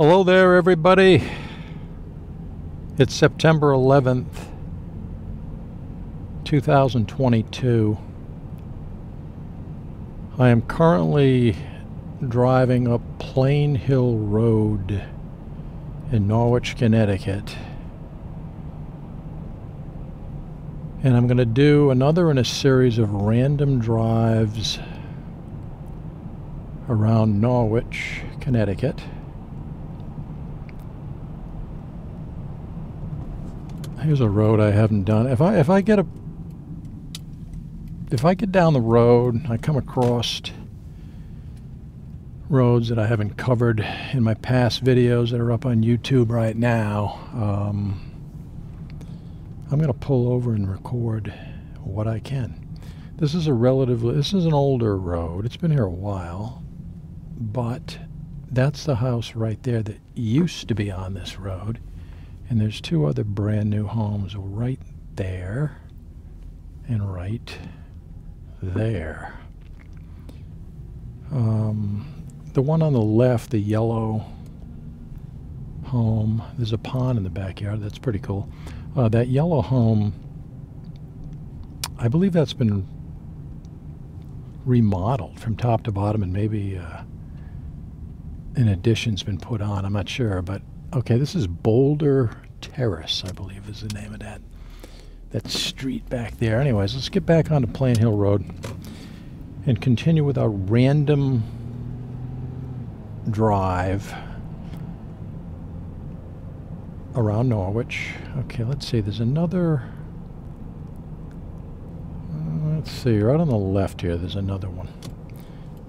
Hello there, everybody. It's September 11th, 2022. I am currently driving up Plain Hill Road in Norwich, Connecticut. And I'm going to do another in a series of random drives around Norwich, Connecticut. Here's a road I haven't done. If I get down the road, I come across roads that I haven't covered in my past videos that are up on YouTube right now. I'm going to pull over and record what I can. This is an older road. It's been here a while, but that's the house right there that used to be on this road. And there's two other brand new homes right there and right there. The one on the left, the yellow home, there's a pond in the backyard. That's pretty cool. That yellow home, I believe that's been remodeled from top to bottom, and maybe an addition's been put on. I'm not sure, but okay, this is Boulder Terrace, I believe is the name of that street back there. Anyways, let's get back onto Plain Hill Road and continue with our random drive around Norwich. Okay, let's see, there's another, let's see, right on the left here, there's another one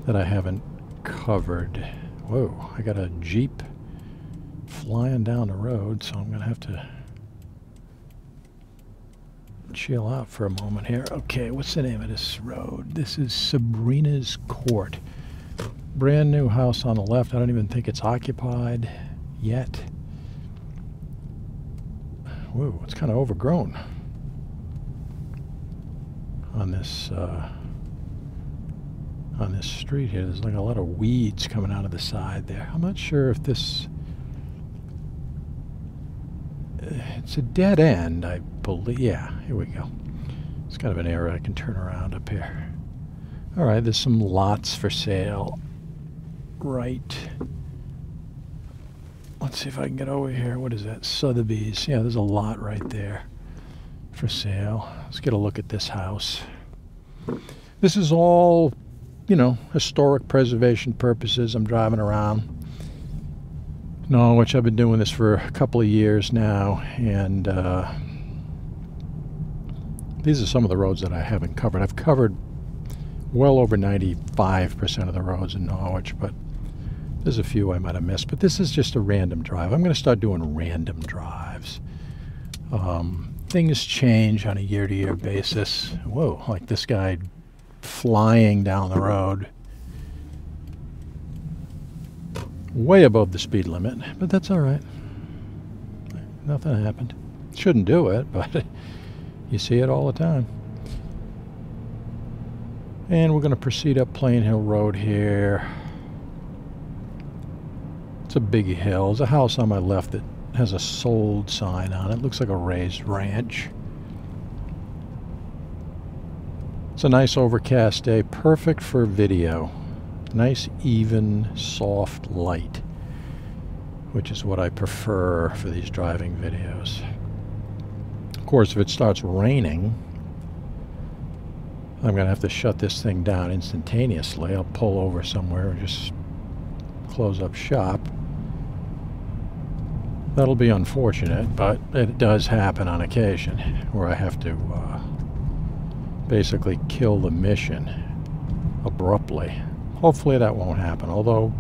that I haven't covered. Whoa, I got a Jeep flying down the road, so I'm going to have to chill out for a moment here. Okay, what's the name of this road? This is Sabrina's Court. Brand new house on the left. I don't even think it's occupied yet. Whoa, it's kind of overgrown on this street here. There's like a lot of weeds coming out of the side there. I'm not sure if this... it's a dead end, I believe. Yeah, here we go. It's kind of an area I can turn around up here. All right, there's some lots for sale. Right. Let's see if I can get over here. What is that? Sotheby's. Yeah, there's a lot right there for sale. Let's get a look at this house. This is all, you know, historic preservation purposes. I'm driving around Norwich. I've been doing this for a couple of years now, and these are some of the roads that I haven't covered. I've covered well over 95% of the roads in Norwich, but there's a few I might have missed. But this is just a random drive. I'm going to start doing random drives. Things change on a year-to-year basis. Whoa, like this guy flying down the road way above the speed limit, but that's all right. Nothing happened. Shouldn't do it, but you see it all the time. And we're going to proceed up Plain Hill Road here. It's a big hill. There's a house on my left that has a sold sign on it. Looks like a raised ranch. It's a nice overcast day, perfect for video. Nice, even, soft light, which is what I prefer for these driving videos. Of course, if it starts raining, I'm going to have to shut this thing down instantaneously. I'll pull over somewhere and just close up shop. That'll be unfortunate, but it does happen on occasion where I have to basically kill the mission abruptly. Hopefully that won't happen, although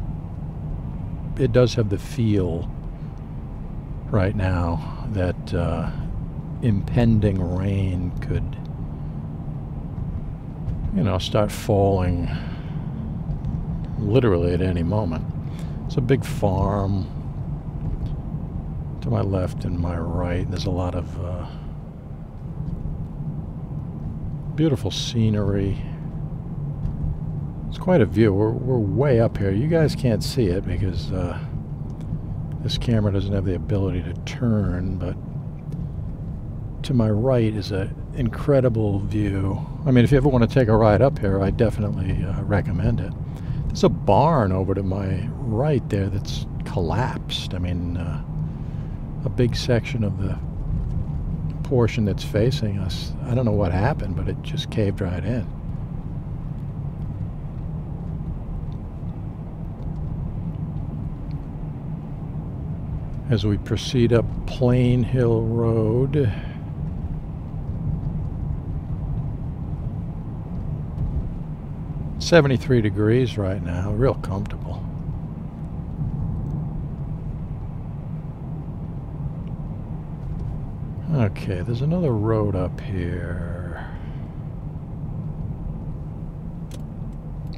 it does have the feel right now that impending rain could, you know, start falling literally at any moment. It's a big farm to my left and my right. There's a lot of beautiful scenery. It's quite a view. We're way up here. You guys can't see it because This camera doesn't have the ability to turn, but to my right is an incredible view. I mean, if you ever want to take a ride up here, I definitely recommend it. There's a barn over to my right there that's collapsed. I mean, a big section of the portion that's facing us, I don't know what happened, but it just caved right in. As we proceed up Plain Hill Road, "73 degrees right now, real comfortable. Okay, there's another road up here.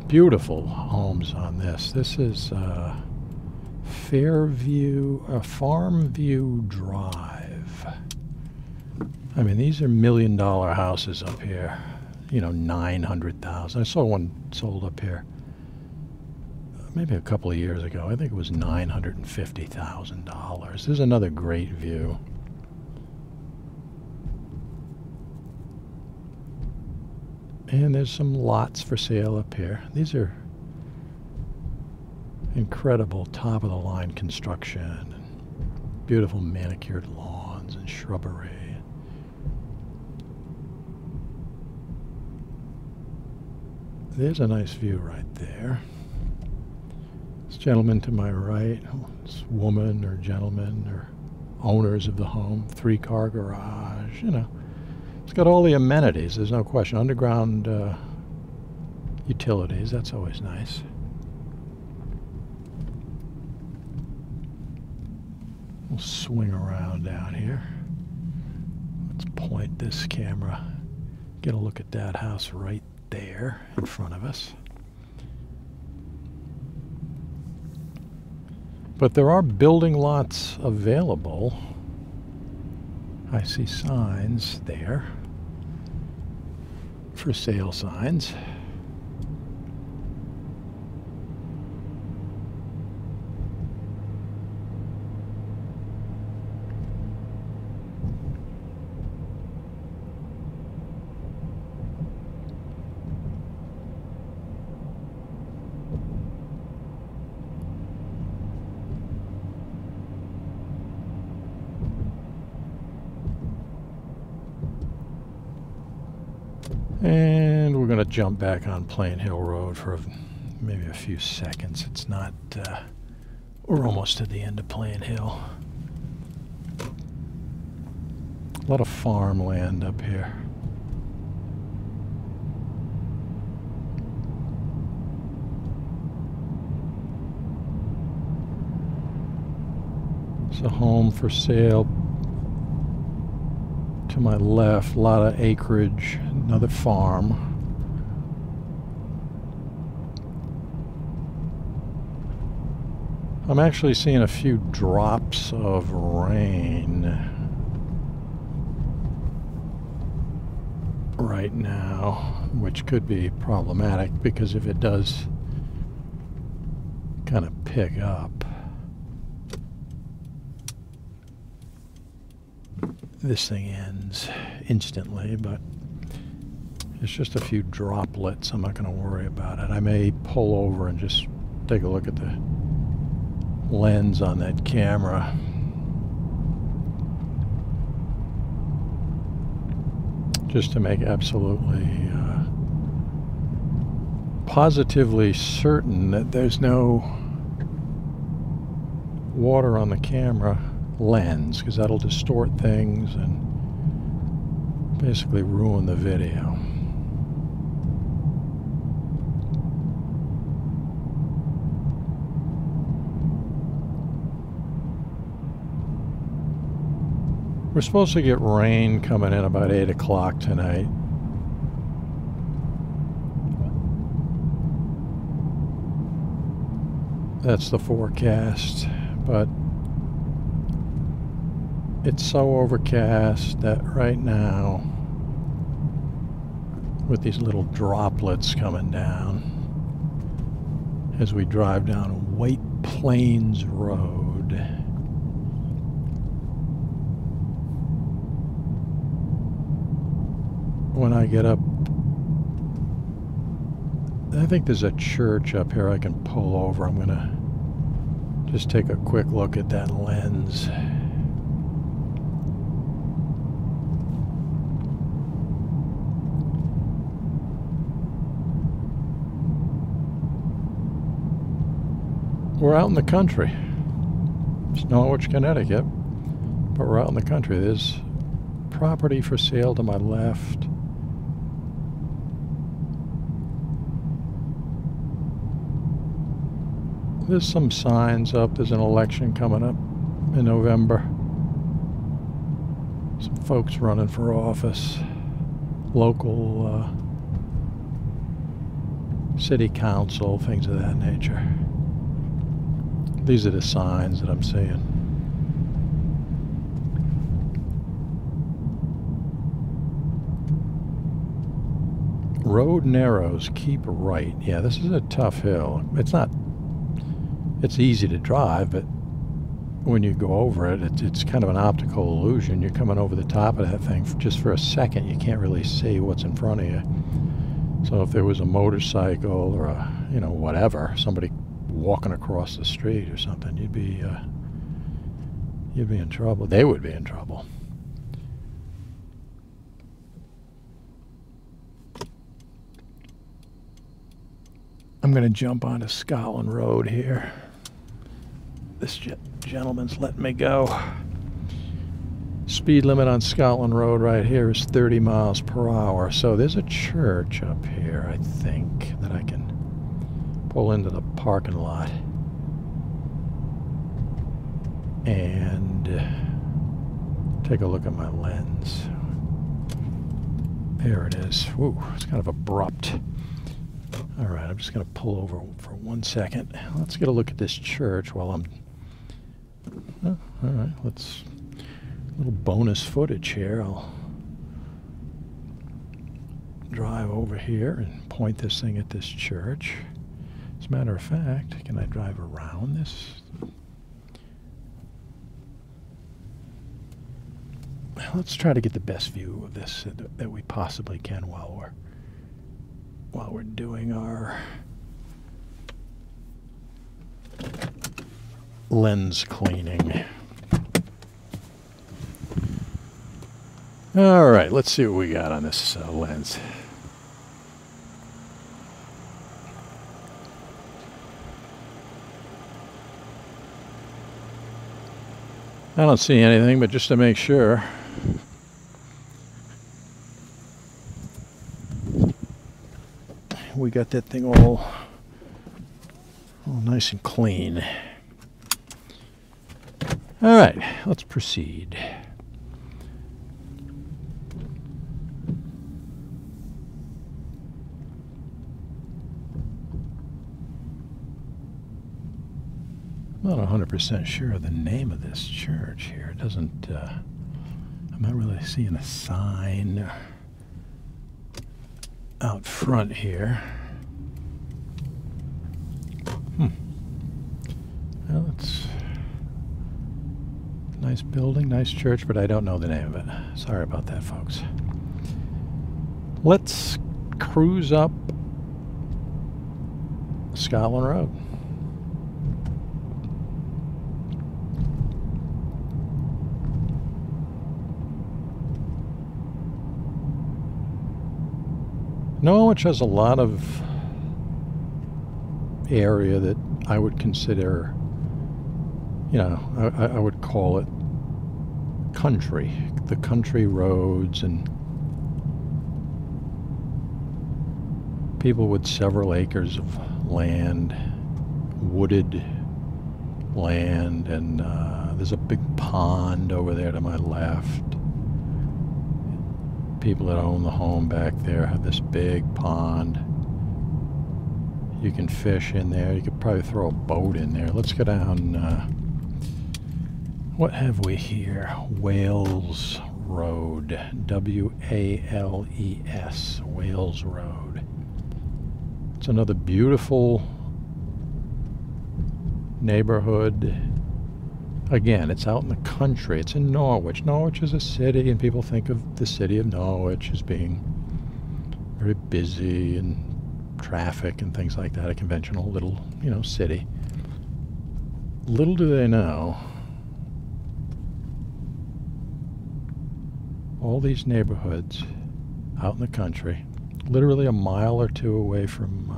Beautiful homes on this. This is Farm View Drive. I mean, these are $1 million houses up here. You know, 900,000. I saw one sold up here maybe a couple of years ago. I think it was $950,000. This is another great view. And there's some lots for sale up here. These are incredible top-of-the-line construction, and beautiful manicured lawns and shrubbery. There's a nice view right there. This gentleman to my right, this woman or gentleman or owners of the home, 3-car garage, you know. It's got all the amenities, there's no question. Underground utilities, that's always nice. We'll swing around down here. Let's point this camera. Get a look at that house right there in front of us. But there are building lots available. I see signs there. For sale signs. And we're going to jump back on Plain Hill Road for maybe a few seconds. It's not, we're almost to the end of Plain Hill. A lot of farmland up here. It's a home for sale. To my left, a lot of acreage, another farm. I'm actually seeing a few drops of rain right now, which could be problematic because if it does kind of pick up, this thing ends instantly, but it's just a few droplets. I'm not going to worry about it. I may pull over and just take a look at the lens on that camera. Just to make absolutely positively certain that there's no water on the camera lens, because that'll distort things and basically ruin the video. We're supposed to get rain coming in about 8 o'clock tonight. That's the forecast, but it's so overcast that right now, with these little droplets coming down as we drive down White Plains Road, when I get up, I think there's a church up here I can pull over. I'm going to just take a quick look at that lens. We're out in the country. It's Norwich, Connecticut, but we're out in the country. There's property for sale to my left. There's some signs up. There's an election coming up in November. Some folks running for office. Local city council, things of that nature. These are the signs that I'm seeing. Road narrows, keep right. Yeah, this is a tough hill. It's easy to drive, but when you go over it, it's kind of an optical illusion. You're coming over the top of that thing just for a second. You can't really see what's in front of you. So if there was a motorcycle or a, whatever, somebody walking across the street or something, you'd be in trouble. They would be in trouble. I'm going to jump onto Skyline Road here. This gentleman's letting me go. Speed limit on Skyline Road right here is 30 miles per hour. So there's a church up here, I think, that I can pull into the parking lot and take a look at my lens. There it is. Woo, it's kind of abrupt. All right, I'm just going to pull over for 1 second. Let's get a look at this church while I'm... Oh, all right, let's... A little bonus footage here. I'll drive over here and point this thing at this church. As a matter of fact, can I drive around this? Let's try to get the best view of this that we possibly can while we're doing our lens cleaning. All right, let's see what we got on this lens. I don't see anything, but just to make sure. We got that thing all nice and clean. All right, let's proceed. I'm not 100% sure of the name of this church here. It doesn't, I'm not really seeing a sign out front here. Well, it's a nice building, nice church, but I don't know the name of it. Sorry about that, folks. Let's cruise up Skyline Road. Norwich has a lot of area that I would consider, I would call it country. The country roads and people with several acres of land, wooded land, and there's a big pond over there to my left. People that own the home back there have this big pond. You can fish in there. You could probably throw a boat in there. Let's go down. What have we here? Wales Road. W-A-L-E-S. Wales Road. It's another beautiful neighborhood. Again, it's out in the country. It's in Norwich. Norwich is a city, and people think of the city of Norwich as being very busy and traffic and things like that, a conventional little, city. Little do they know, all these neighborhoods out in the country, literally a mile or two away from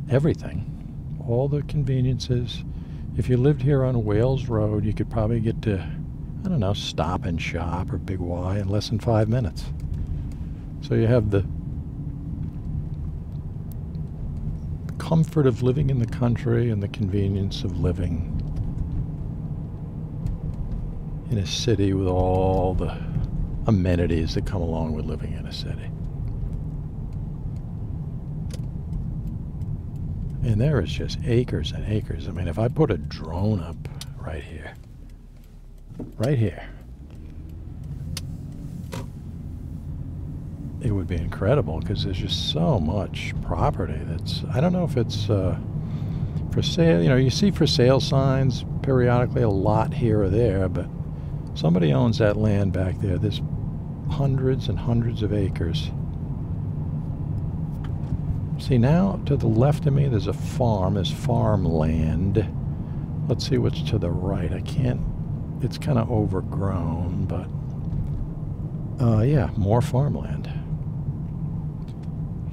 everything, all the conveniences. If you lived here on Wales Road, you could probably get to, I don't know, Stop and Shop or Big Y in less than 5 minutes. So you have the comfort of living in the country and the convenience of living in a city with all the amenities that come along with living in a city. And there is just acres and acres. I mean, if I put a drone up right here, it would be incredible, because there's just so much property that's, I don't know if it's for sale. You see for sale signs periodically, a lot here or there, but somebody owns that land back there. There's hundreds and hundreds of acres. See, now to the left of me there's a farm, there's farmland. Let's see what's to the right. I can't, it's kind of overgrown, but yeah, more farmland.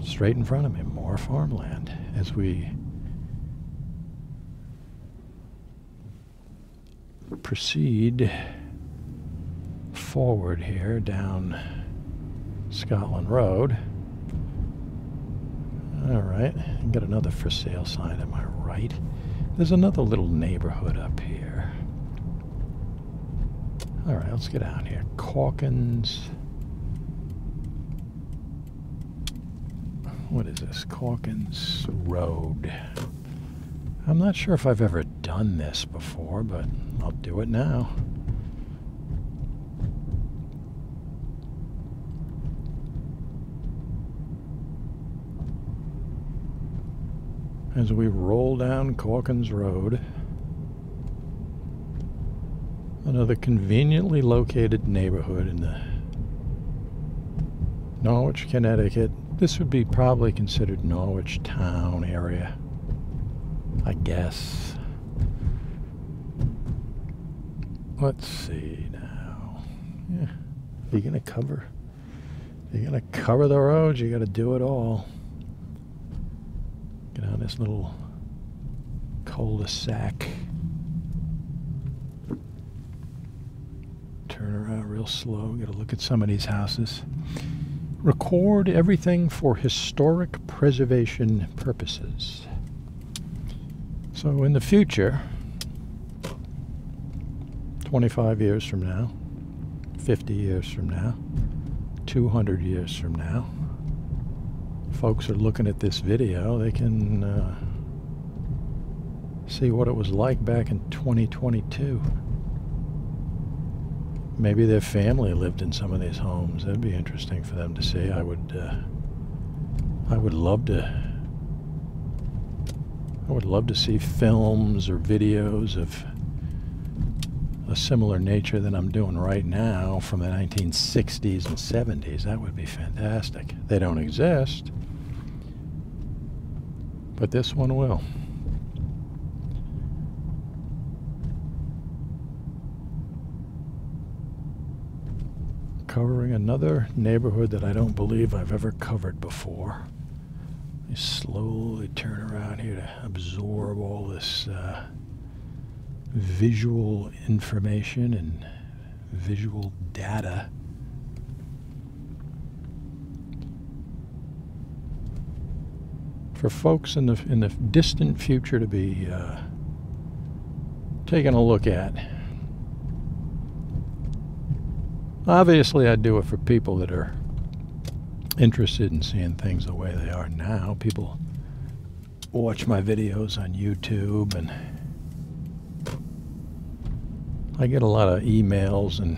Straight in front of me, more farmland. As we proceed forward here down Scotland Road. All right, got another for sale sign at my right. There's another little neighborhood up here. All right, let's get out here. Calkins. What is this? Calkins Road. I'm not sure if I've ever done this before, but I'll do it now. As we roll down Calkins Road, another conveniently located neighborhood in the Norwich, Connecticut. This would be probably considered Norwich town area, I guess. Let's see now. Yeah, you're gonna cover the roads, you gotta do it all. Get on this little cul-de-sac. Turn around real slow, gotta look at some of these houses. Record everything for historic preservation purposes. So in the future, 25 years from now, 50 years from now, 200 years from now, folks are looking at this video, they can see what it was like back in 2022. Maybe their family lived in some of these homes. That'd be interesting for them to see. I would love to see films or videos of a similar nature that I'm doing right now from the 1960s and 70s. That would be fantastic. They don't exist, but this one will. Covering another neighborhood that I don't believe I've ever covered before. You slowly turn around here to absorb all this visual information and visual data. For folks in the distant future to be taking a look at. Obviously, I do it for people that are interested in seeing things the way they are now. People watch my videos on YouTube, and I get a lot of emails and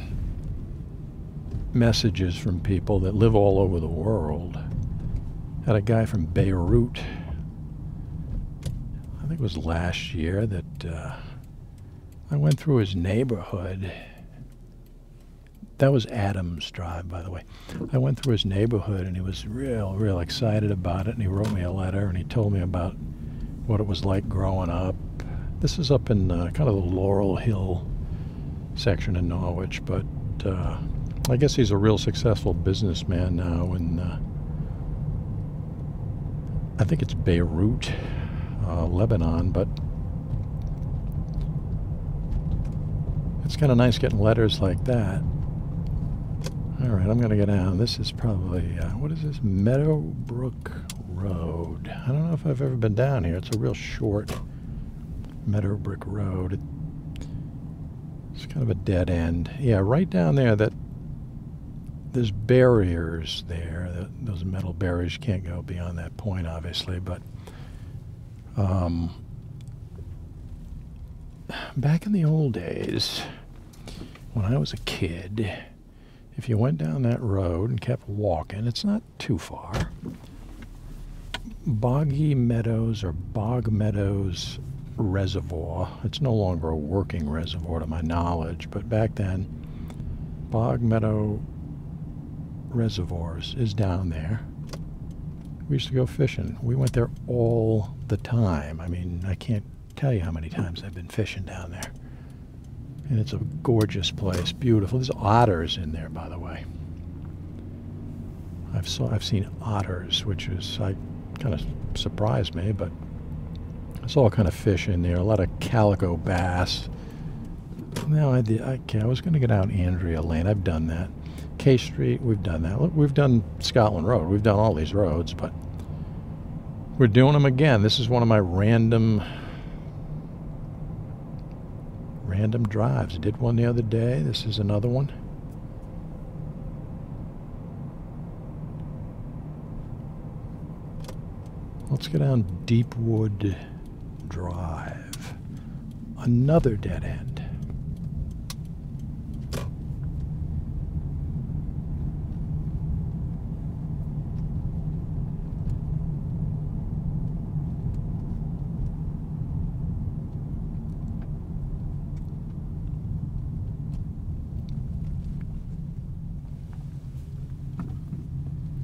messages from people that live all over the world. Had a guy from Beirut, I think it was last year, that I went through his neighborhood. That was Adams Drive, by the way. I went through his neighborhood, and he was real excited about it, and he wrote me a letter, and he told me about what it was like growing up. This is up in kind of the Laurel Hill section of Norwich, but I guess he's a real successful businessman now in, I think it's Beirut, Lebanon, but it's kind of nice getting letters like that. All right, I'm going to go down. This is probably, what is this? Meadow Brook Road. I don't know if I've ever been down here. It's a real short Meadow Brook Road. It's kind of a dead end. Yeah, right down there, there's barriers there. Those metal barriers can't go beyond that point, obviously, but back in the old days, when I was a kid, if you went down that road and kept walking, it's not too far, Bog Meadows Reservoir. It's no longer a working reservoir to my knowledge, but back then, Bog Meadows Reservoirs is down there. We used to go fishing. We went there all the time. I mean, I can't tell you how many times I've been fishing down there. And it's a gorgeous place, beautiful. There's otters in there, by the way. I've seen otters, which is kind of surprised me, but there's all kind of fish in there. A lot of calico bass. No, I was going to get out Andrea Lane. I've done that. K Street, we've done that. Look, we've done Scotland Road. We've done all these roads, but we're doing them again. This is one of my random drives. I did one the other day. This is another one. Let's go down Deepwood Drive. Another dead end.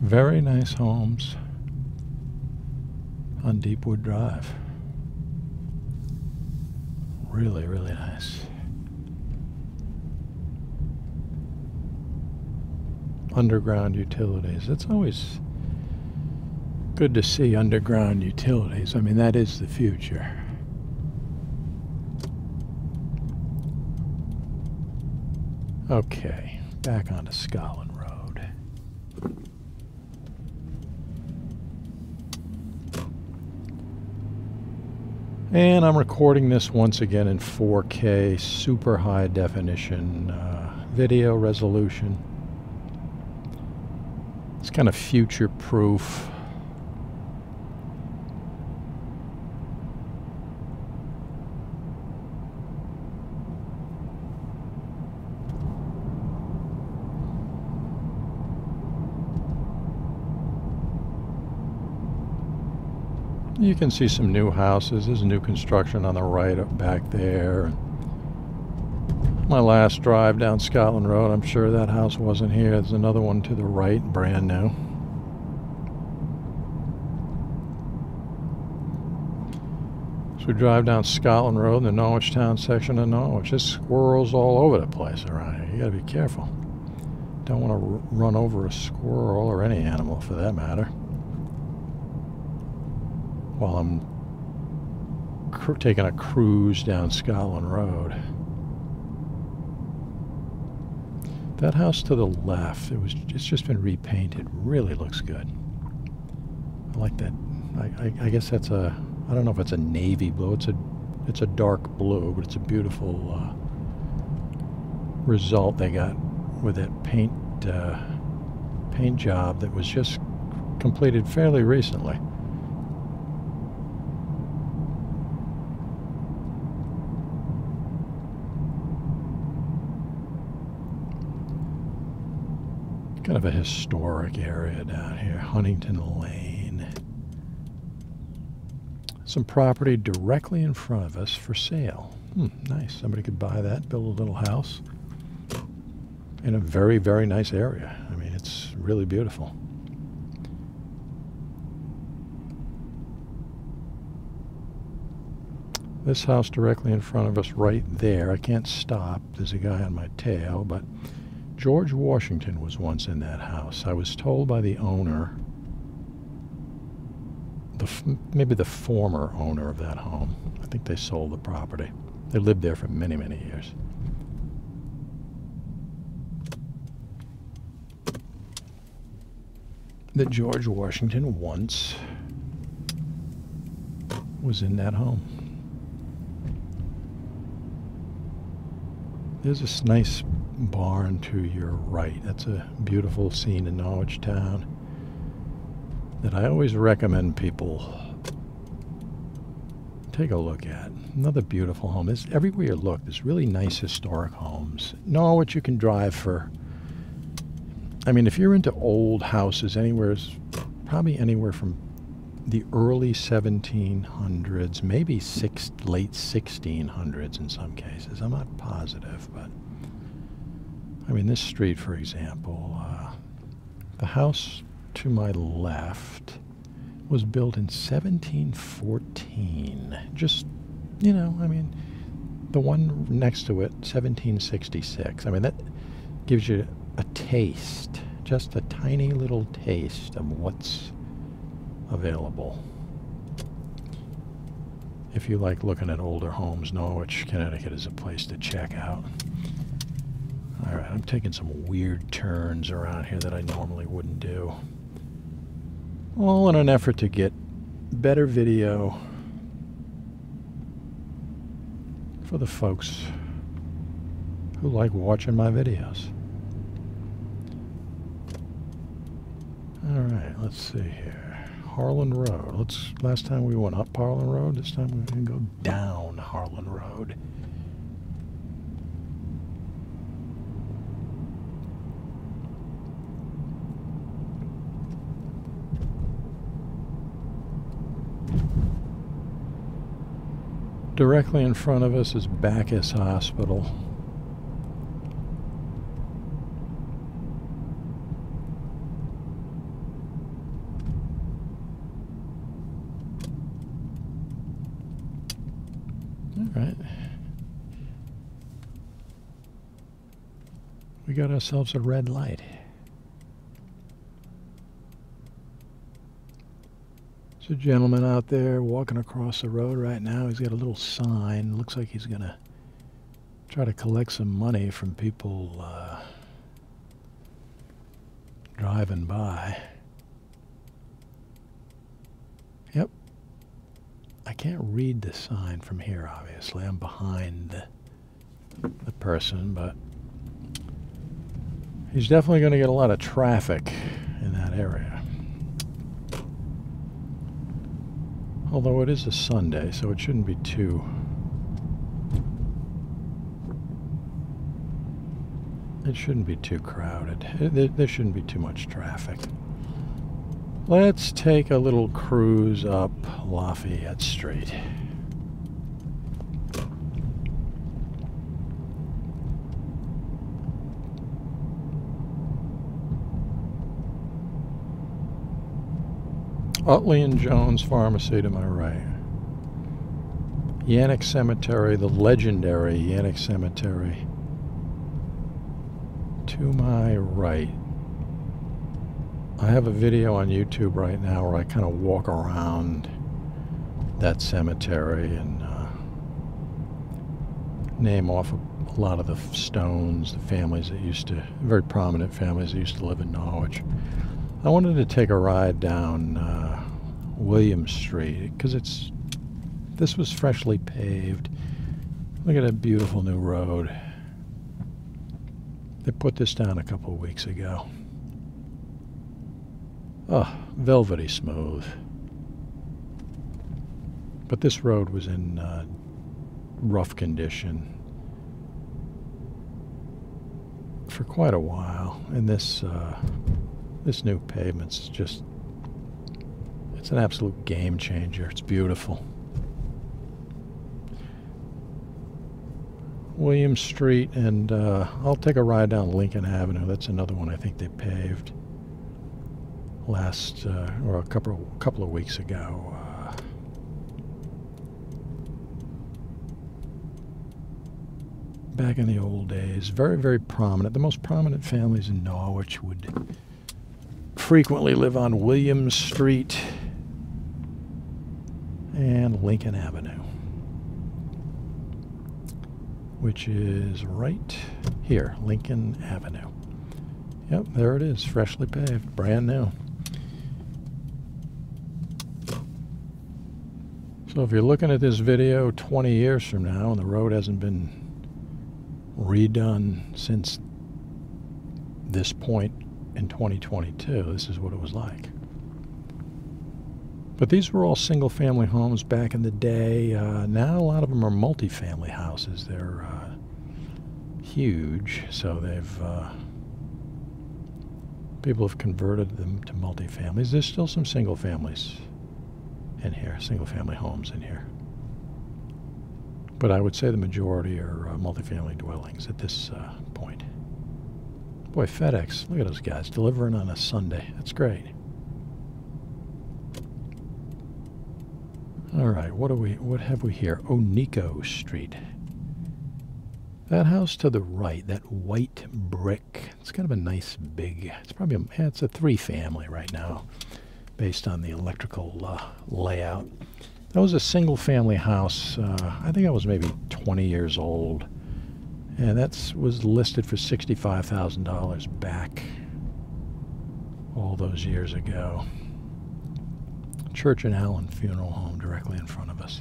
Very nice homes on Deepwood Drive. Really nice. Underground utilities. It's always good to see underground utilities. I mean, that is the future. Okay, back onto Skyline Road. And I'm recording this once again in 4K, super high definition video resolution. It's kind of future-proof. You can see some new houses. There's new construction on the right up back there. My last drive down Scotland Road, I'm sure that house wasn't here. There's another one to the right, brand new. So we drive down Scotland Road in the Norwich Town section of Norwich. There's squirrels all over the place around here. You gotta be careful. Don't want to run over a squirrel or any animal for that matter while I'm taking a cruise down Scotland Road. That house to the left, it's just been repainted. Really looks good. I like that. I guess that's I don't know if it's a navy blue. It's a dark blue, but it's a beautiful result they got with that paint job that was just completed fairly recently. Kind of a historic area down here, Huntington Lane. Some property directly in front of us for sale. Nice. Somebody could buy that, build a little house. in a very, very nice area. I mean, it's really beautiful. This house directly in front of us right there, I can't stop. There's a guy on my tail, but George Washington was once in that house. I was told by the owner, maybe the former owner of that home. I think they sold the property. They lived there for many, many years. That George Washington once was in that home. There's this nice barn to your right. That's a beautiful scene in Norwich town that I always recommend people take a look at. Another beautiful home. Everywhere you look, there's really nice historic homes. Norwich you can drive for, I mean, if you're into old houses, probably anywhere from the early 1700s, maybe late 1600s in some cases. I'm not positive, but I mean, this street, for example, the house to my left was built in 1714. Just, you know, I mean, the one next to it, 1766. I mean, that gives you a taste, just a tiny little taste of what's available. If you like looking at older homes, Norwich, Connecticut is a place to check out. All right, I'm taking some weird turns around here that I normally wouldn't do. All in an effort to get better video for the folks who like watching my videos. All right, let's see here. Harlan Road. Last time we went up Harlan Road. This time we're going to go down Harlan Road. Directly in front of us is Bacchus Hospital. Right. We got ourselves a red light. There's a gentleman out there walking across the road right now. He's got a little sign. Looks like he's gonna try to collect some money from people driving by. Yep. I can't read the sign from here, obviously. I'm behind the person, but he's definitely going to get a lot of traffic in that area. Although it is a Sunday, so it shouldn't be too... It shouldn't be too crowded. There shouldn't be too much traffic. Let's take a little cruise up Lafayette Street. Utley and Jones Pharmacy to my right. Yannick Cemetery, the legendary Yannick Cemetery to my right. I have a video on YouTube right now where I kind of walk around that cemetery and name off a lot of the stones, the families that used to, very prominent families that used to live in Norwich. I wanted to take a ride down William Street because this was freshly paved. Look at that beautiful new road. They put this down a couple of weeks ago. Oh, velvety smooth. But this road was in rough condition for quite a while, and this new pavement's just, it's an absolute game changer. It's beautiful. William Street, and I'll take a ride down Lincoln Avenue. That's another one I think they paved last or a couple of weeks ago. Back in the old days, very, very prominent. The most prominent families in Norwich would frequently live on William Street and Lincoln Avenue, which is right here, Lincoln Avenue. Yep, there it is, freshly paved, brand new. So if you're looking at this video 20 years from now and the road hasn't been redone since this point in 2022, this is what it was like. But these were all single-family homes back in the day. Now a lot of them are multi-family houses. They're huge, so people have converted them to multi-families. There's still some single families in here, single-family homes in here. But I would say the majority are multi-family dwellings at this point. Boy, FedEx, look at those guys delivering on a Sunday. That's great. All right, what have we here? Onico Street. That house to the right, that white brick, it's kind of a nice big, it's probably it's a 3-family right now based on the electrical layout. That was a single-family house. I think I was maybe 20 years old, and that was listed for $65,000 back all those years ago. Church and Allen Funeral Home directly in front of us.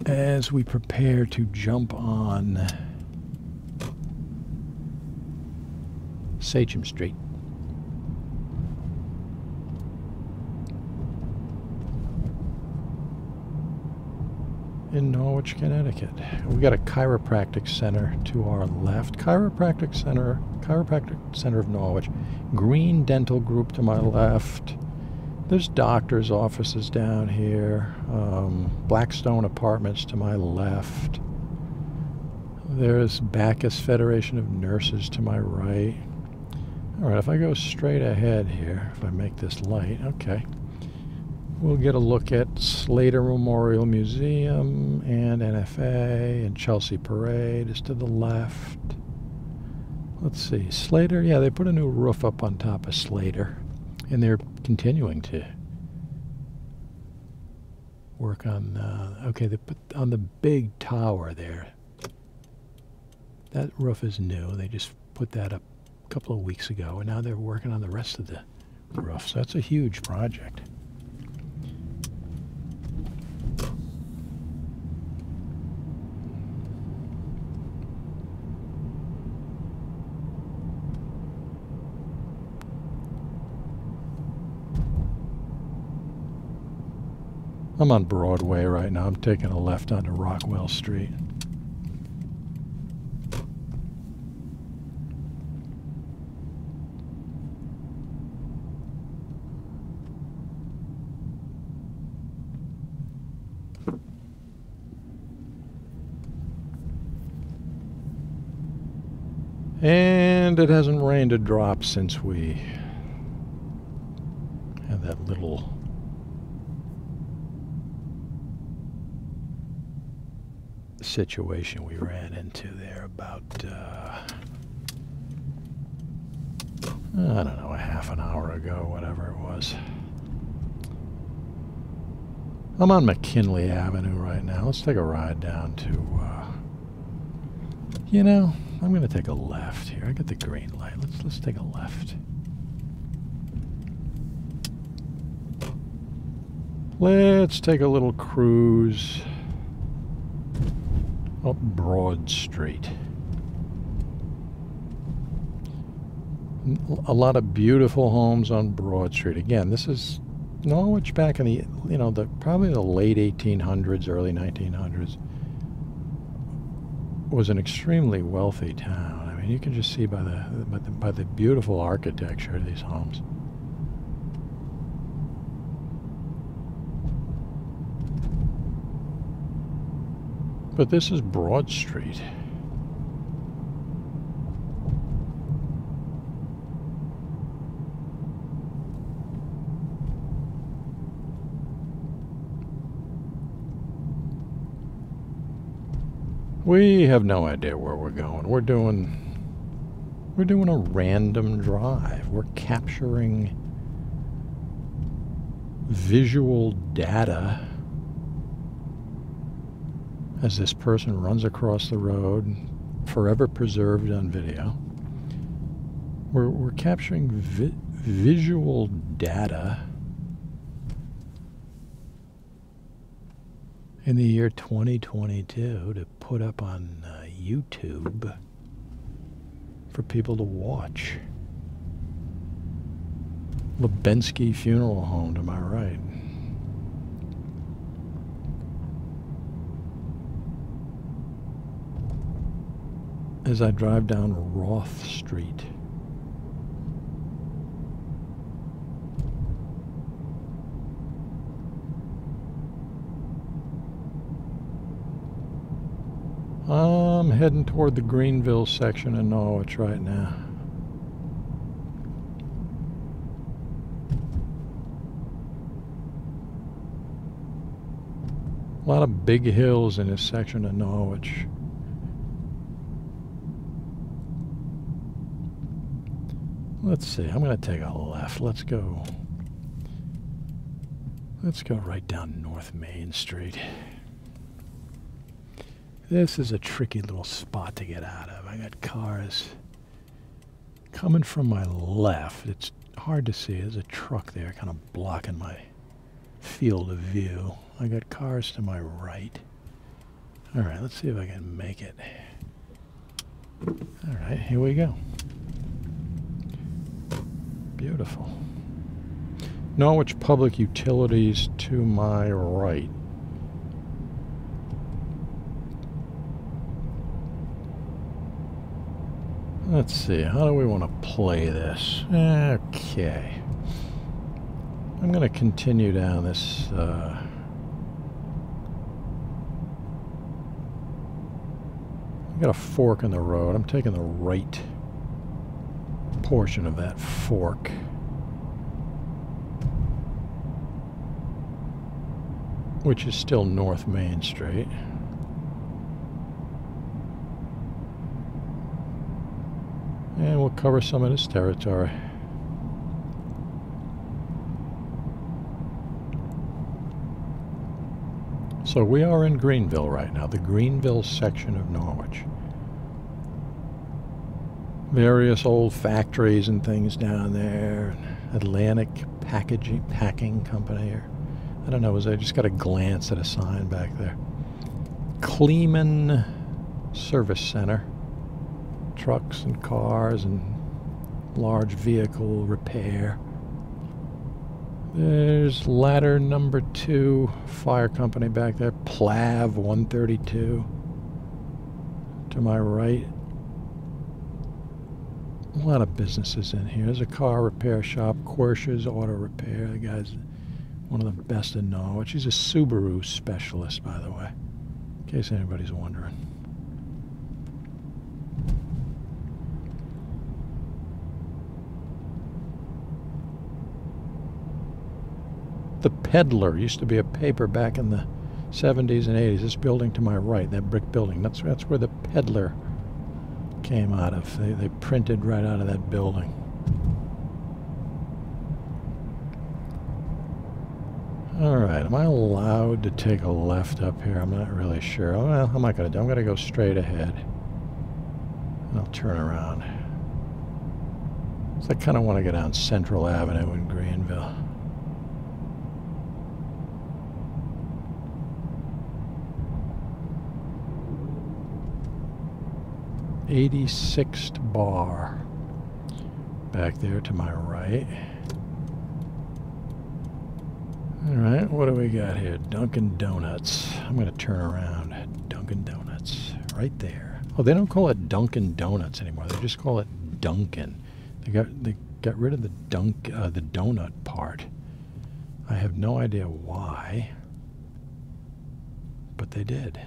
As we prepare to jump on Sachem Street. In Norwich, Connecticut. We got a chiropractic center to our left. Chiropractic Center of Norwich. Green Dental Group to my left. There's doctors' offices down here. Blackstone Apartments to my left. There's Bacchus Federation of Nurses to my right. All right, if I go straight ahead here, if I make this light, okay. We'll get a look at Slater Memorial Museum and NFA, and Chelsea Parade is to the left. Let's see, Slater, yeah, they put a new roof up on top of Slater, and they're continuing to work on, okay, they put on the big tower there. That roof is new. They just put that up a couple of weeks ago, and now they're working on the rest of the roof, so that's a huge project. I'm on Broadway right now. I'm taking a left onto Rockwell Street. And it hasn't rained a drop since we had that little situation we ran into there about, I don't know, a half an hour ago, whatever it was. I'm on McKinley Avenue right now. Let's take a ride down to, you know, I'm going to take a left here. I got the green light. Let's take a left. Let's take a little cruise up Broad Street. A lot of beautiful homes on Broad Street. Again, this is Norwich back in the, you know, probably the late 1800s, early 1900s. Was an extremely wealthy town. I mean, you can just see by the beautiful architecture of these homes. But this is Broad Street. We have no idea where we're going. We're doing a random drive. We're capturing visual data as this person runs across the road, forever preserved on video. We're capturing visual data in the year 2022 to put up on YouTube for people to watch. Lubensky Funeral Home to my right. As I drive down Roth Street. I'm heading toward the Greenville section of Norwich right now. A lot of big hills in this section of Norwich. Let's see, I'm going to take a left. Let's go right down North Main Street. This is a tricky little spot to get out of. I got cars coming from my left. It's hard to see. There's a truck there kind of blocking my field of view. I got cars to my right. All right, let's see if I can make it. All right, here we go. Beautiful. Norwich Public Utilities to my right. Let's see, how do we want to play this? Okay. I'm going to continue down this, I got a fork in the road. I'm taking the right portion of that fork. Which is still North Main Street. And we'll cover some of this territory. So we are in Greenville right now, the Greenville section of Norwich. Various old factories and things down there. Atlantic Packing Company. Or, I don't know, I just got a glance at a sign back there. Kleeman Service Center. Trucks and cars and large vehicle repair. There's ladder number 2 fire company back there, Plav 132 to my right. A lot of businesses in here. There's a car repair shop, Quirsh's Auto Repair. The guy's one of the best in Norwich. He's a Subaru specialist, by the way, in case anybody's wondering. The Peddler used to be a paper back in the 70s and 80s. This building to my right, that brick building, that's where the Peddler came out of. They printed right out of that building. All right, am I allowed to take a left up here? I'm not really sure. Well, I'm not going to do. I'm going to go straight ahead. And I'll turn around. So I kind of want to go down Central Avenue in Greenville. 86th bar back there to my right. Alright, what do we got here? Dunkin Donuts. I'm going to turn around. Dunkin Donuts. Right there. Oh, they don't call it Dunkin Donuts anymore. They just call it Dunkin. They got rid of the the donut part. I have no idea why, but they did.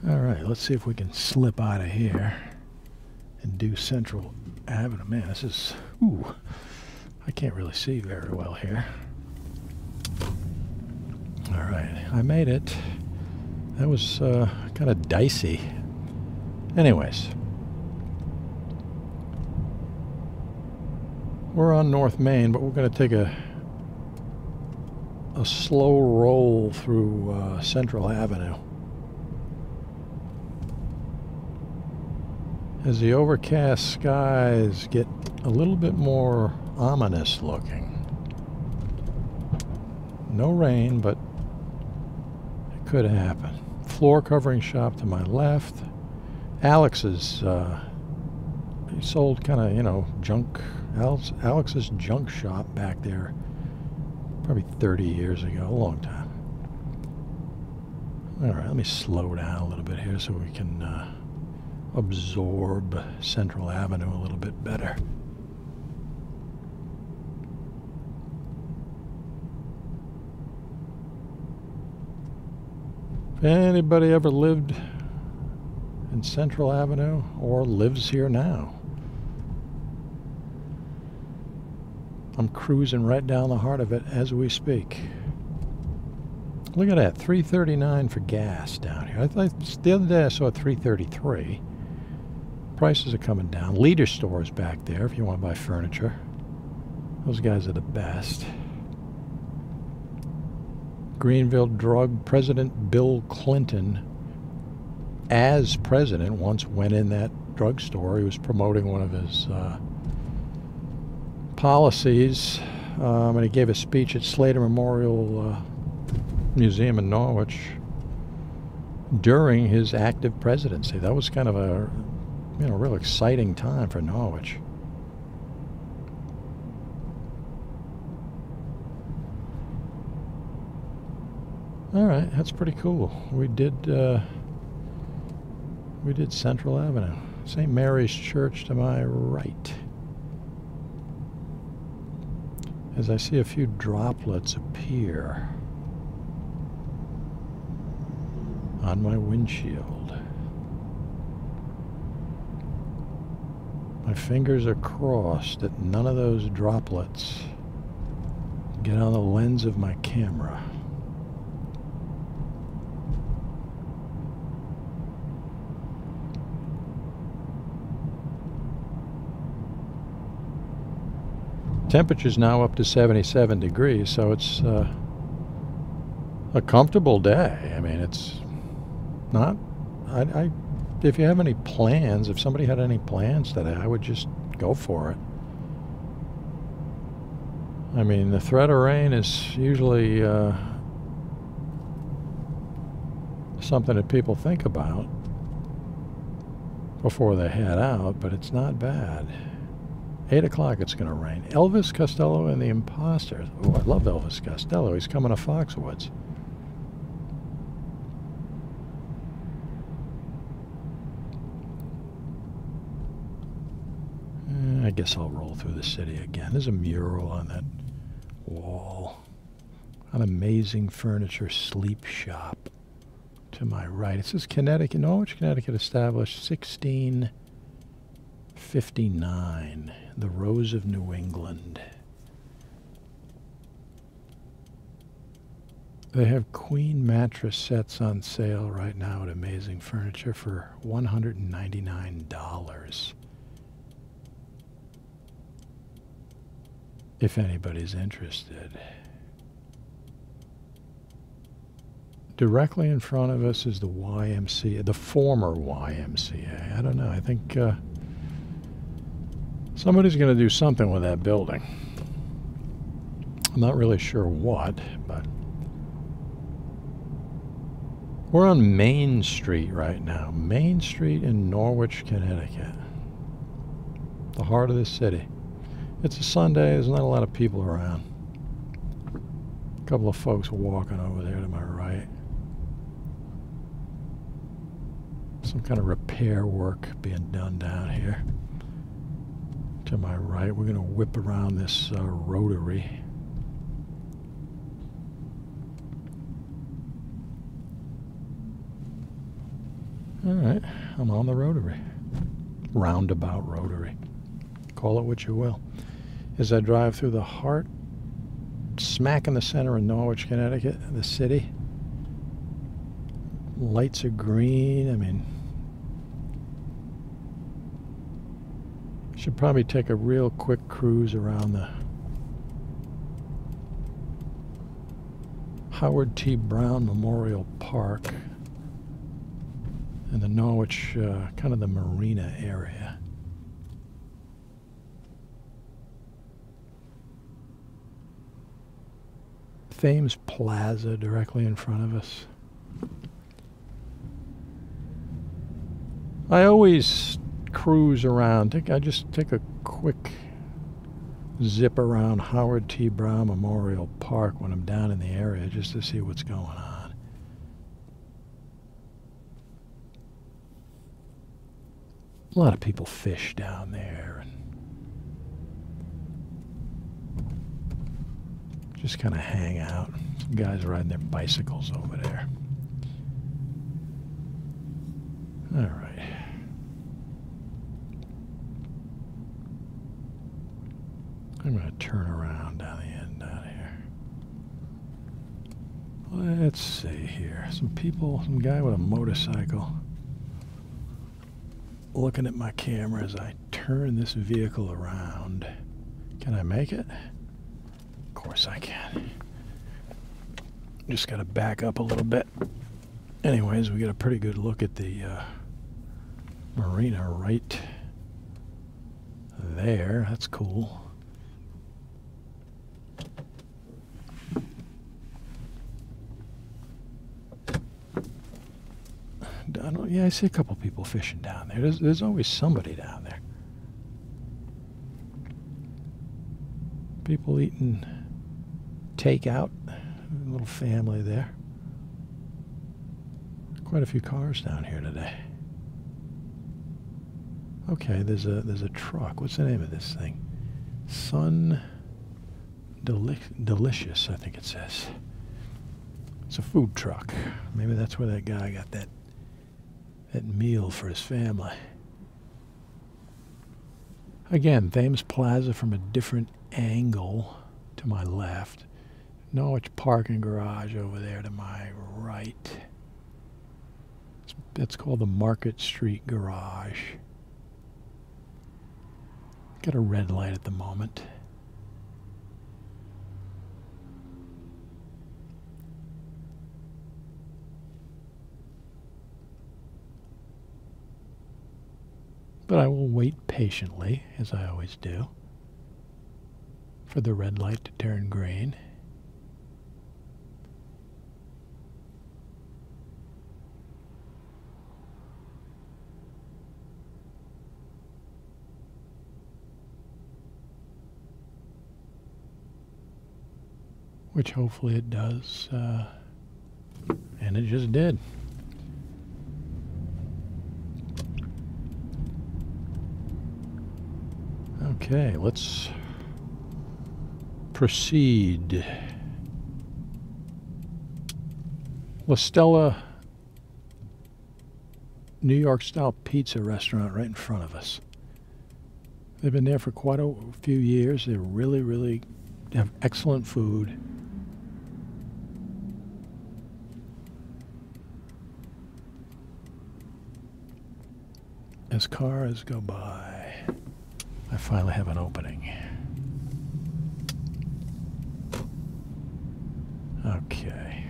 All right, let's see if we can slip out of here and do Central Avenue. Man, this is, ooh, I can't really see very well here. All right, I made it. That was kind of dicey. Anyways, we're on North Main, but we're going to take a slow roll through Central Avenue. As the overcast skies get a little bit more ominous looking. No rain, but it could happen. Floor covering shop to my left. Alex's, he sold kind of, you know, junk. Alex's junk shop back there probably 30 years ago, a long time. All right, let me slow down a little bit here so we can absorb Central Avenue a little bit better. If anybody ever lived in Central Avenue or lives here now, I'm cruising right down the heart of it as we speak. Look at that, $3.39 for gas down here. The other day I saw $3.33. Prices are coming down. Leader stores back there if you want to buy furniture. Those guys are the best. Greenville Drug. President Bill Clinton, as president, once went in that drugstore. He was promoting one of his policies, and he gave a speech at Slater Memorial Museum in Norwich during his active presidency. That was kind of a, you know, real exciting time for Norwich. All right, that's pretty cool. We did Central Avenue. St. Mary's Church to my right. As I see a few droplets appear on my windshield. My fingers are crossed that none of those droplets get on the lens of my camera. Temperature's now up to 77 degrees, so it's a comfortable day. I mean, it's not... if you have any plans, if somebody had any plans today, I would just go for it. I mean, the threat of rain is usually something that people think about before they head out, but it's not bad. 8 o'clock it's going to rain. Elvis Costello and the Imposters. Oh, I love Elvis Costello. He's coming to Foxwoods. I guess I'll roll through the city again. There's a mural on that wall. An amazing furniture sleep shop to my right. It says Connecticut, Norwich, Connecticut, established 1659. The Rose of New England. They have queen mattress sets on sale right now at Amazing Furniture for $199. If anybody's interested. Directly in front of us is the YMCA, the former YMCA. I don't know. I think somebody's going to do something with that building. I'm not really sure what, but we're on Main Street right now. Main Street in Norwich, Connecticut. The heart of the city. It's a Sunday. There's not a lot of people around. A couple of folks walking over there to my right. Some kind of repair work being done down here. To my right, we're going to whip around this rotary. Alright, I'm on the Rotary. Roundabout Rotary. Call it what you will. As I drive through the heart, smack in the center of Norwich, Connecticut, the city. Lights are green. I mean, should probably take a real quick cruise around the Howard T. Brown Memorial Park and the Norwich, kind of the marina area. Thames Plaza directly in front of us. I always cruise around. I just take a quick zip around Howard T. Brown Memorial Park when I'm down in the area just to see what's going on. A lot of people fish down there and just kind of hang out. Some guys riding their bicycles over there. All right. I'm going to turn around down the end down here. Let's see here. Some people, some guy with a motorcycle looking at my camera as I turn this vehicle around. Can I make it? Of course I can. Just got to back up a little bit. Anyways, we get a pretty good look at the marina right there. That's cool. Yeah, I see a couple people fishing down there. There's always somebody down there. People eating takeout. A little family there. Quite a few cars down here today. Okay, there's a truck. What's the name of this thing? Sun Delicious, I think it says. It's a food truck. Maybe that's where that guy got that meal for his family. Again, Thames Plaza from a different angle to my left. Norwich parking garage over there to my right. It's called the Market Street Garage. Got a red light at the moment. But I will wait patiently, as I always do, for the red light to turn green. Which hopefully it does, and it just did. Okay, let's proceed. La Stella New York style pizza restaurant right in front of us. They've been there for quite a few years. They really have excellent food. As cars go by, I finally have an opening. Okay.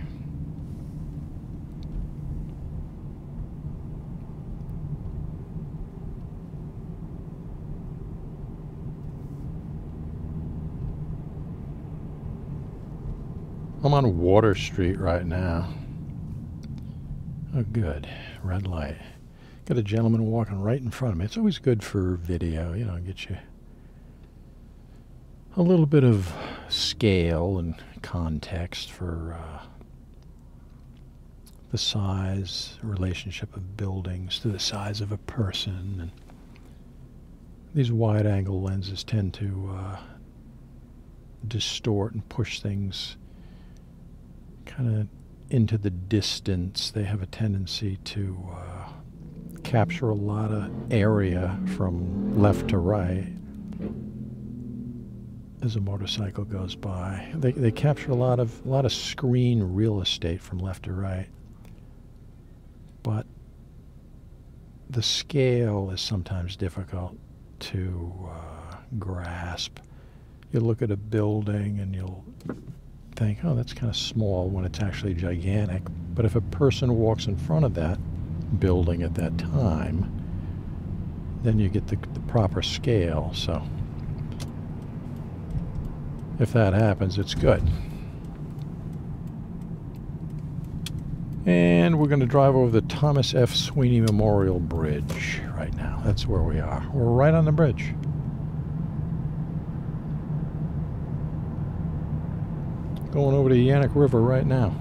I'm on Water Street right now. Oh, good. Red light. Got a gentleman walking right in front of me. It's always good for video, you know, get you a little bit of scale and context for the size, relationship of buildings to the size of a person. And these wide-angle lenses tend to distort and push things kind of into the distance. They have a tendency to capture a lot of area from left to right as a motorcycle goes by. They capture a lot of screen real estate from left to right. But the scale is sometimes difficult to grasp. You look at a building and you'll think, oh, that's kind of small, when it's actually gigantic. But if a person walks in front of that building at that time, then you get the proper scale. So if that happens, it's good. And we're going to drive over the Thomas F. Sweeney Memorial Bridge right now. That's where we are. We're right on the bridge. Going over the Yannick River right now.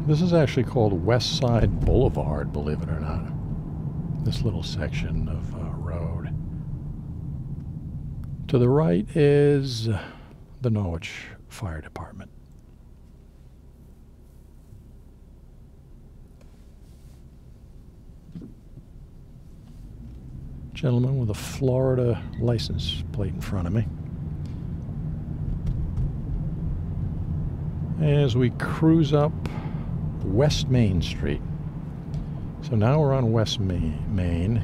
This is actually called West Side Boulevard, believe it or not. This little section of road. To the right is the Norwich Fire Department. Gentleman with a Florida license plate in front of me. As we cruise up West Main Street. So now we're on West Main.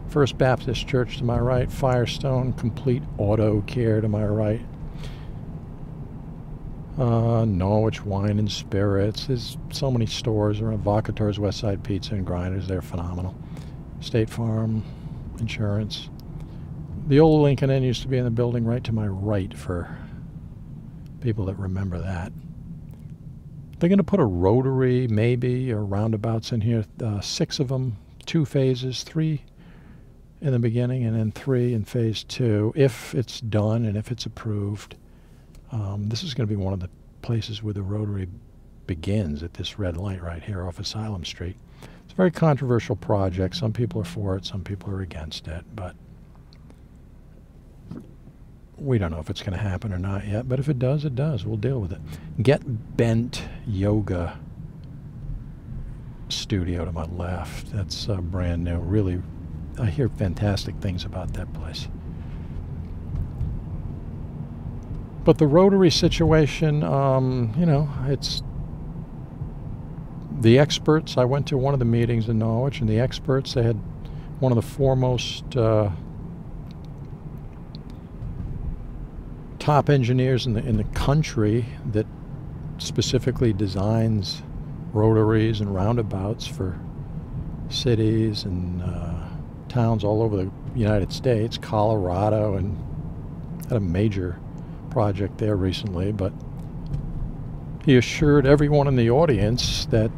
First Baptist Church to my right, Firestone Complete Auto Care to my right. Norwich Wine and Spirits. There's so many stores around. Vocator's Westside Pizza and Grinders, they're phenomenal. State Farm Insurance. The old Lincoln Inn used to be in the building right to my right, for people that remember that. They're going to put a rotary, maybe, or roundabouts in here. 6 of them, 2 phases, 3 in the beginning and then 3 in phase 2, if it's done and if it's approved. This is going to be one of the places where the rotary begins, at this red light right here off Asylum Street. It's a very controversial project. Some people are for it, some people are against it, but we don't know if it's going to happen or not yet. But if it does, it does. We'll deal with it. Get Bent Yoga Studio to my left. That's brand new. Really, I hear fantastic things about that place. But the rotary situation, you know, it's the experts. I went to one of the meetings in Norwich, and the experts, they had one of the foremost top engineers in the country that specifically designs rotaries and roundabouts for cities and towns all over the United States, Colorado, and had a major project there recently. But he assured everyone in the audience that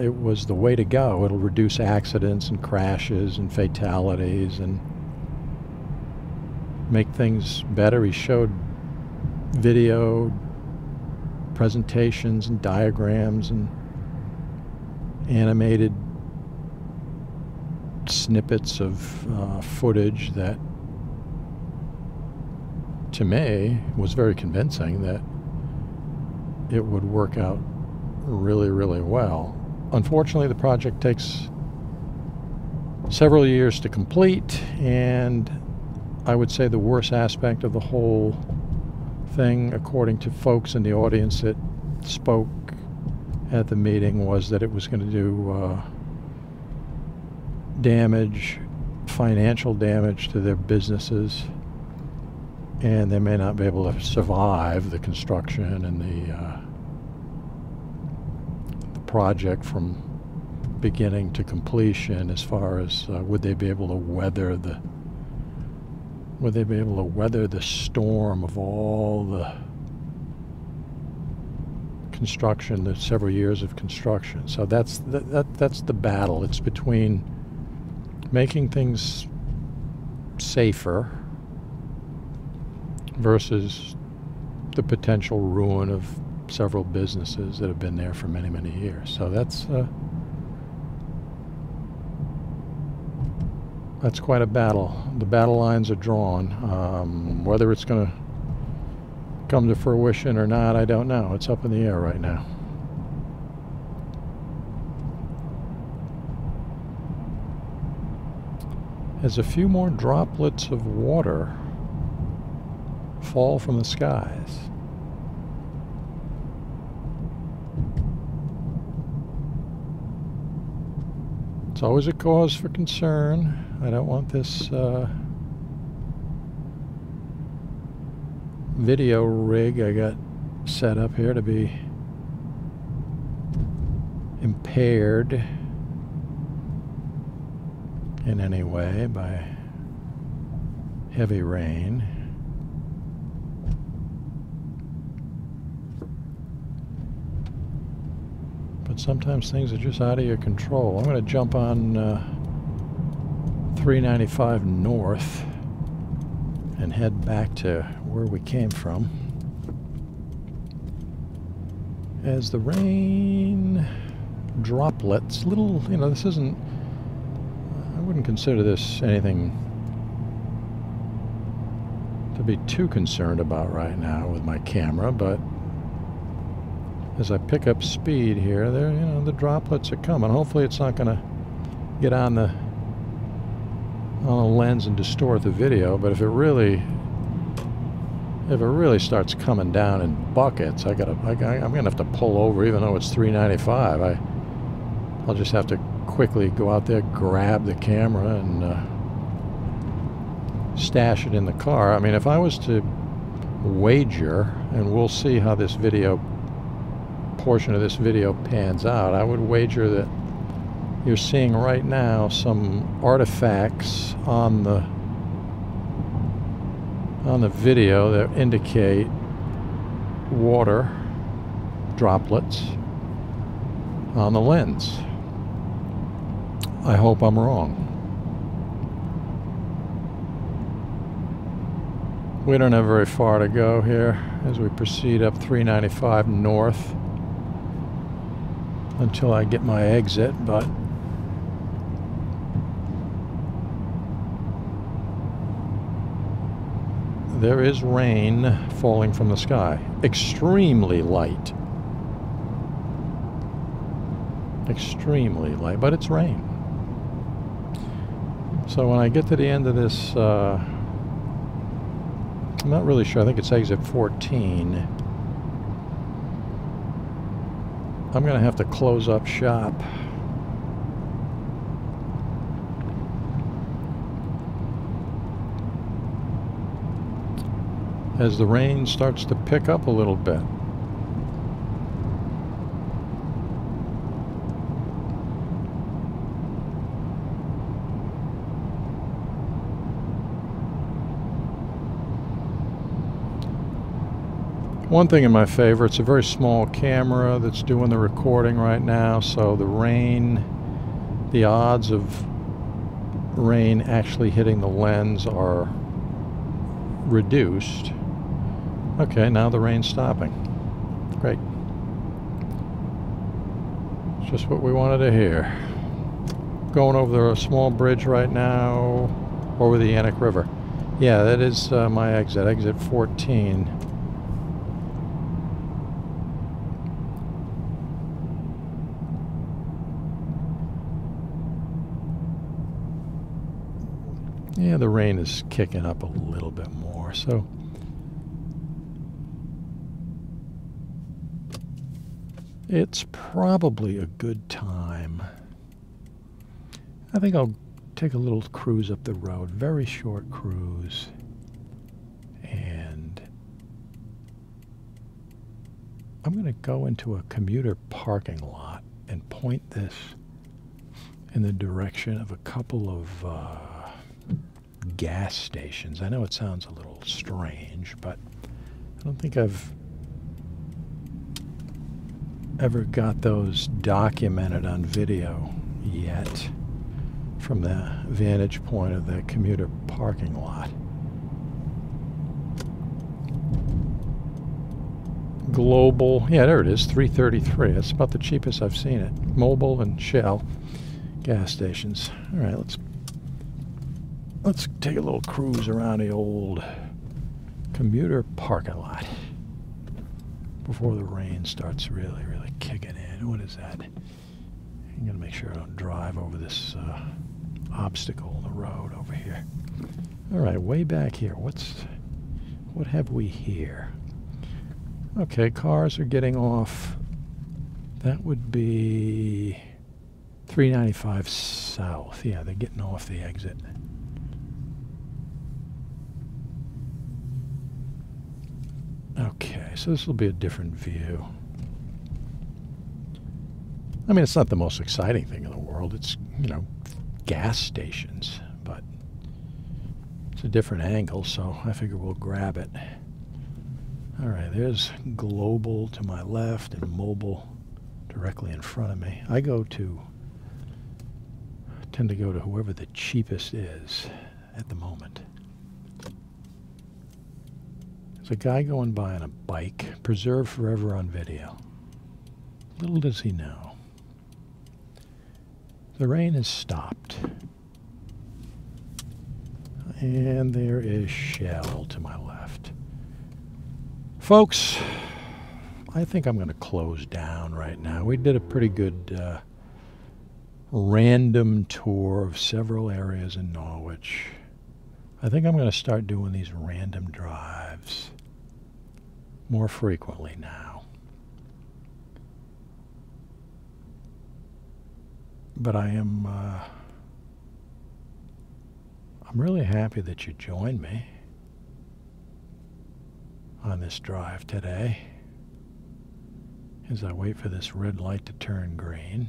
it was the way to go. It'll reduce accidents and crashes and fatalities and make things better. He showed video presentations and diagrams and animated snippets of footage that, to me, was very convincing that it would work out really, really well. Unfortunately, the project takes several years to complete, and I would say the worst aspect of the whole thing, according to folks in the audience that spoke at the meeting, was that it was going to do damage, financial damage to their businesses, and they may not be able to survive the construction and the project from beginning to completion, as far as would they be able to weather the storm of all the construction, the several years of construction. So that's the battle. It's between making things safer versus the potential ruin of several businesses that have been there for many, many years. So that's quite a battle. The battle lines are drawn. Whether it's going to come to fruition or not, I don't know. It's up in the air right now. as a few more droplets of water fall from the skies. It's always a cause for concern. I don't want this video rig I got set up here to be impaired in any way by heavy rain. But sometimes things are just out of your control. I'm going to jump on 395 north and head back to where we came from. As the rain droplets, little, you know, this isn't, I wouldn't consider this anything to be too concerned about right now with my camera, but as I pick up speed here, there, you know, the droplets are coming. Hopefully it's not going to get on the lens and distort the video, but if it really starts coming down in buckets, I'm gonna have to pull over, even though it's 395. I'll just have to quickly go out there, grab the camera, and stash it in the car. I mean, if I was to wager, and we'll see how this portion of this video pans out, I would wager that you're seeing right now some artifacts on the video that indicate water droplets on the lens. I hope I'm wrong. We don't have very far to go here as we proceed up 395 north until I get my exit, but there is rain falling from the sky. Extremely light. Extremely light, but it's rain. So when I get to the end of this, I'm not really sure, I think it's exit 14. I'm going to have to close up shop. As the rain starts to pick up a little bit. One thing in my favor, it's a very small camera that's doing the recording right now, so the rain, the odds of rain actually hitting the lens are reduced. Okay, now the rain's stopping. Great. It's just what we wanted to hear. Going over the small bridge right now, over the Yannick River. Yeah, that is my exit, exit 14. Yeah, the rain is kicking up a little bit more, so it's probably a good time. I think I'll take a little cruise up the road, very short cruise, and I'm going to go into a commuter parking lot and point this in the direction of a couple of gas stations. I know it sounds a little strange, but I don't think I've ever got those documented on video yet from the vantage point of the commuter parking lot. Global, yeah, there it is, 333. That's about the cheapest I've seen it. Mobil and Shell gas stations. All right, let's take a little cruise around the old commuter parking lot before the rain starts really kicking in. What is that? I'm going to make sure I don't drive over this obstacle in the road over here. All right, way back here. What have we here? Okay, cars are getting off. That would be 395 south. Yeah, they're getting off the exit. Okay, so this will be a different view. I mean, it's not the most exciting thing in the world. It's, you know, gas stations, but it's a different angle, so I figure we'll grab it. All right, there's Global to my left and Mobile directly in front of me. I tend to go to whoever the cheapest is at the moment. There's a guy going by on a bike, preserved forever on video. Little does he know. The rain has stopped. And there is Shell to my left. Folks, I think I'm going to close down right now. We did a pretty good random tour of several areas in Norwich. I think I'm going to start doing these random drives more frequently now. But I'm really happy that you joined me on this drive today as I wait for this red light to turn green.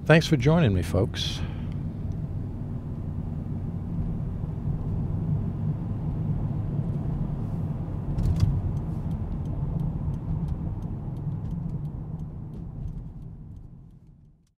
Thanks for joining me, folks.